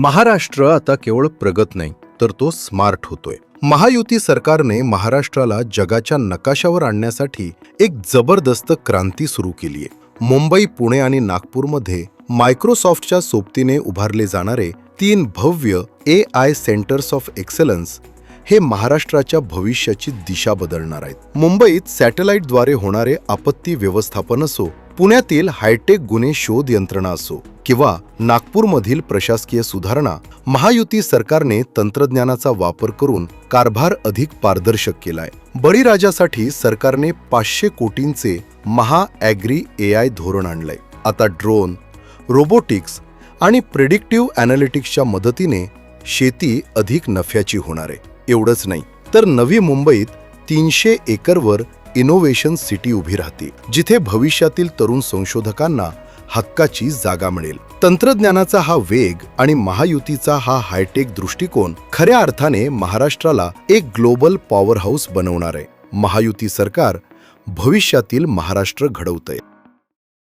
महाराष्ट्र आता केवळ प्रगत नाही तर तो स्मार्ट होतोय. महायुती सरकारने महाराष्ट्राला जगाच्या नकाशावर आणण्यासाठी एक जबरदस्त क्रांती सुरू केली आहे. मुंबई, पुणे आणि नागपूरमध्ये मायक्रोसॉफ्टच्या सोबतीने उभारले जाणारे 3 भव्य AI सेंटर्स ऑफ एक्सलन्स हे महाराष्ट्राच्या भविष्याची दिशा बदलणार आहेत. मुंबईत सॅटेलाइटद्वारे होणारे आपत्ती व्यवस्थापन असो, पुण्यातील हायटेक गुन्हे शोध यंत्रणा असो किंवा नागपूरमधील प्रशासकीय सुधारणा, महायुती सरकारने तंत्रज्ञानाचा वापर करून कारभार अधिक पारदर्शक केलाय. बळीराजासाठी सरकारने 500 कोटींचे महा-ॲग्री AI धोरण आणलंय. आता ड्रोन, रोबोटिक्स आणि प्रेडिक्टिव्ह ॲनालिटिक्सच्या मदतीने शेती अधिक नफ्याची होणार आहे. एवढंच नाही तर नवी मुंबईत 300 एकरवर इनोव्हेशन सिटी उभी राहते, जिथे भविष्यातील तरुण संशोधकांना हक्काची जागा मिळेल. तंत्रज्ञानाचा हा वेग आणि महायुतीचा हा हायटेक दृष्टिकोन खऱ्या अर्थाने महाराष्ट्राला एक ग्लोबल पॉवर हाऊस बनवणार आहे. महायुती सरकार भविष्यातील महाराष्ट्र घडवतंय.